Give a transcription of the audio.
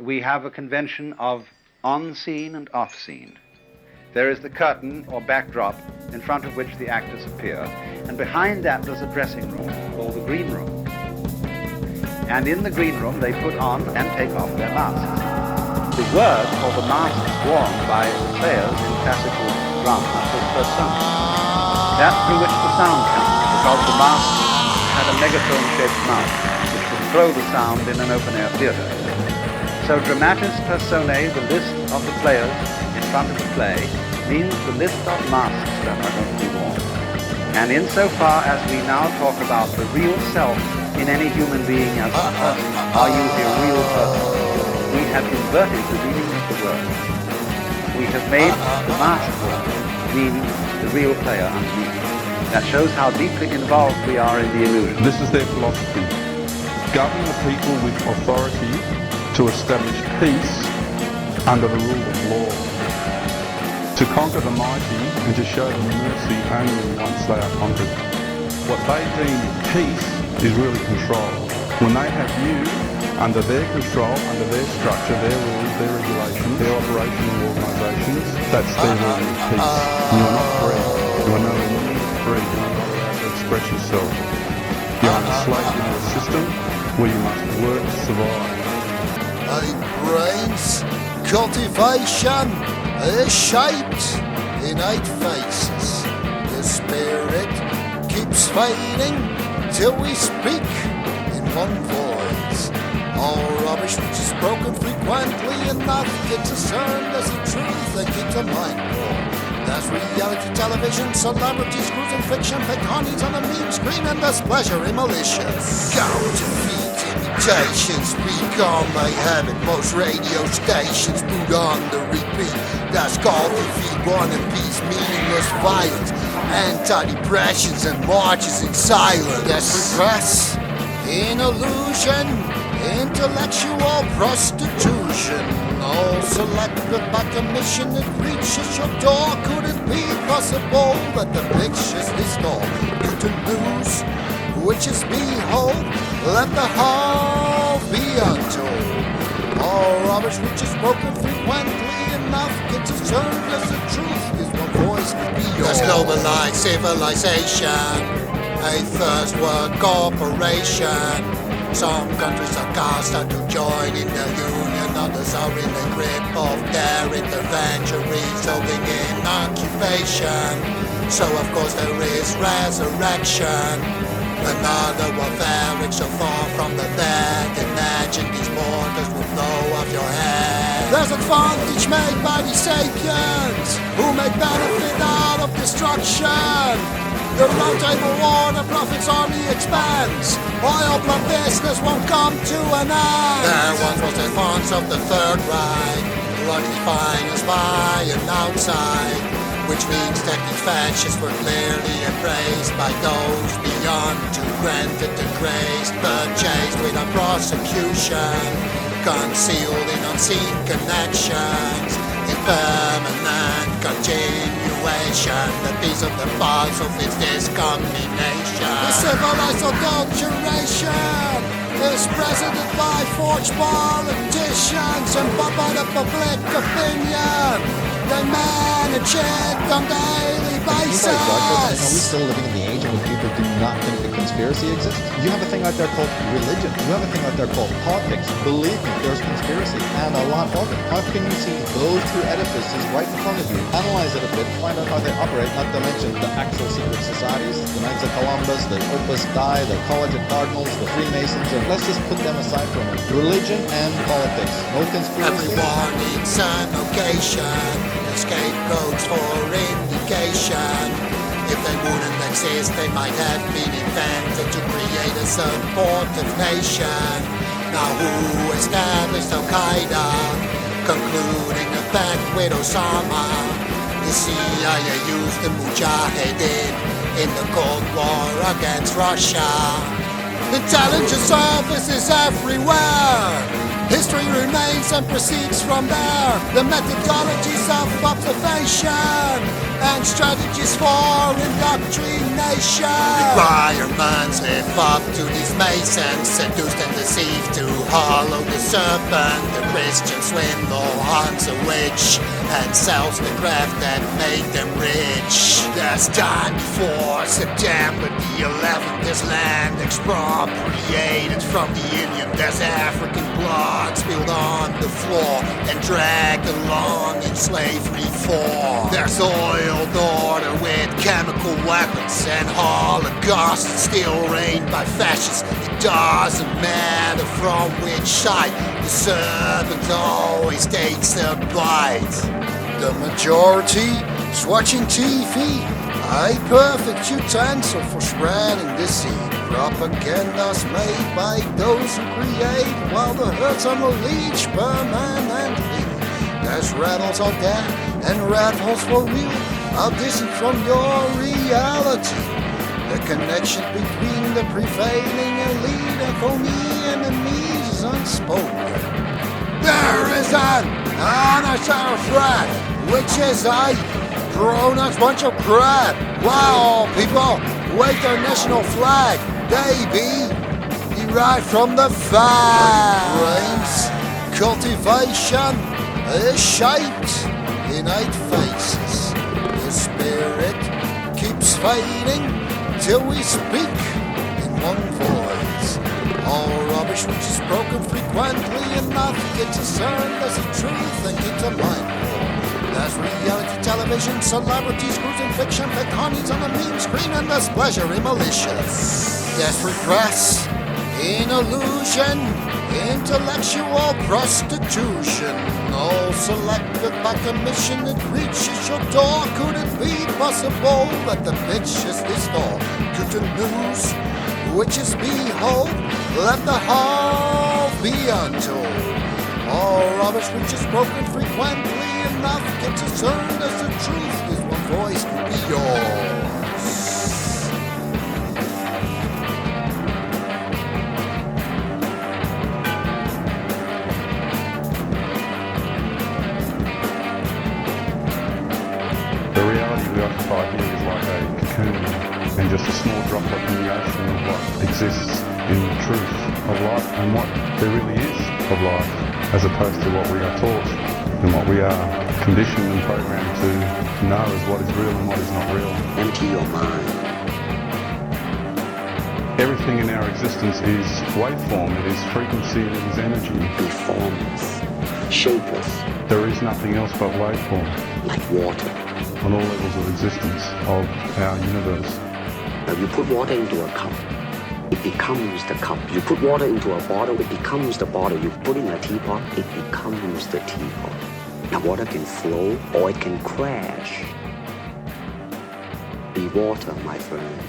We have a convention of on-scene and off-scene. There is the curtain or backdrop in front of which the actors appear, and behind that there's a dressing room called the green room. And in the green room they put on and take off their masks. The word for the masks worn by the players in classical drama is persona. That's through which the sound comes, because the mask had a megaphone-shaped mouth, which would throw the sound in an open-air theatre. So dramatis personae, the list of the players in front of the play, means the list of masks that are going to be worn. And insofar as we now talk about the real self in any human being as a person, are you a real person? We have inverted the meaning of the word. We have made the mask word mean the real player underneath. That shows how deeply involved we are in the illusion. This is their philosophy. Govern the people with authority to establish peace under the rule of law, to conquer the mighty and to show them mercy only once they are conquered. What they deem peace is really control. When they have you under their control, under their structure, their rules, their regulations, their operational organisations, that's their rule of peace. And you are not free. You are no longer free. You are not allowed to express yourself. You are enslaved into a system where you must work to survive. Brains, cultivation is shaped in 8 faces. The spirit keeps fading till we speak in one voice. All rubbish which is broken frequently enough gets discerned as the truth and keeps the mind warm. There's reality television, celebrities, screws and fiction, fake honeys on the meme screen, and there's pleasure in malicious counterfeit imitations become a habit. Most radio stations put on the repeat. That's called defeat, war and peace, meaningless violence, anti-depressions and marches in silence. There's regress in illusion, intellectual prostitution, all selected by commission that reaches your door. Could it be possible that the pictures distort due to news, which is behold, let the whole be untold. All rubbish which is spoken frequently enough gets discerned as the truth is one voice to be yours. There's globalized civilization, a first world corporation. Some countries are cast to join in the union, others are in the grip of their intervention, resulting in occupation. So of course there is resurrection, another warfare which so far from the dead. Imagine these mortars will blow off your head. There's advantage made by the sapiens, who make benefit out of destruction. The round table war, the profits on the expense. Oil blood business won't come to an end. There once was the funds of the Third Reich, largely financed by and outside, which means that the fascists were clearly embraced by those beyond to granted the grace, purchased without prosecution, concealed in unseen connections, in permanent continuation, the piece of the puzzle fits this combination. The civilized adulteration is presented by forged politicians and by the public opinion. They manage it on daily basis. Are we still living in the age in which people do not think the conspiracy exists? You have a thing out there called religion. You have a thing out there called politics. Believe me, there's conspiracy, and a lot of it. How can you see those two edifices right in front of you, analyze it a bit, find out how they operate, not to mention the actual secret societies, the Knights of Columbus, the Opus Dei, the College of Cardinals, the Freemasons, and let's just put them aside for a minute. Religion and politics. No conspiracy. Everyone needs an occasion, scapegoats for indication. If they wouldn't exist, they might have been invented to create a supportive nation. Now who established Al-Qaeda, concluding a pact with Osama? The CIA used the Mujahideen in the Cold War against Russia. Intelligence services everywhere. History remains begins and proceeds from there. The methodologies of observation and strategies for indoctrination. Requirements live up to these masons, seduced and deceived to hollow the serpent. The Christian swindle hunts a witch and sells the craft that made them rich. There's time before September the 11th. There's land expropriated from the Union. There's African blood spilled on the floor and dragged along in slavery for. There's oiled order with chemical weapons and holocausts still reigned by fascists. It doesn't matter from which side, the servant always takes a bite. The majority is watching TV, a perfect utensil for spreading deceit. Propaganda's made by those who create, while the hurts on the leech permanently. There's rattles out there and rattles for real, are distant from your reality. The connection between the prevailing elite and phony enemies is unspoken. There is an unanswered threat, which is a grown-up bunch of crap. Wow, people wave their national flag. They be derived from the fact. Brains cultivation is shaped in 8 faces. The spirit keeps fading till we speak in one voice. All rubbish which is broken frequently enough gets discerned as a truth and keeps a mindful. There's reality television, celebrities, cruising fiction, fake honeys on a meme screen, and there's pleasure in malicious. There's regress in illusion, intellectual prostitution, all selected by commission. It reaches your door. Could it be possible that the bitch is this door? Could the news, which is behold, let the whole be untold? All rubbish which is broken frequently enough gets discerned as the truth. This one voice could be yours. The reality we occupy here is like a cocoon and just a small droplet in the ocean of what exists in truth of life and what there really is of life, as opposed to what we are taught and what we are conditioned and programmed to know as what is real and what is not real. Empty your mind. Everything in our existence is waveform, it is frequency, it is energy. Be formless, shapeless, There is nothing else but waveform like water. on all levels of existence of our universe. Now you put water into a cup, it becomes the cup. You put water into a bottle, it becomes the bottle. You put in a teapot, it becomes the teapot. Now water can flow or it can crash. Be water, my friend.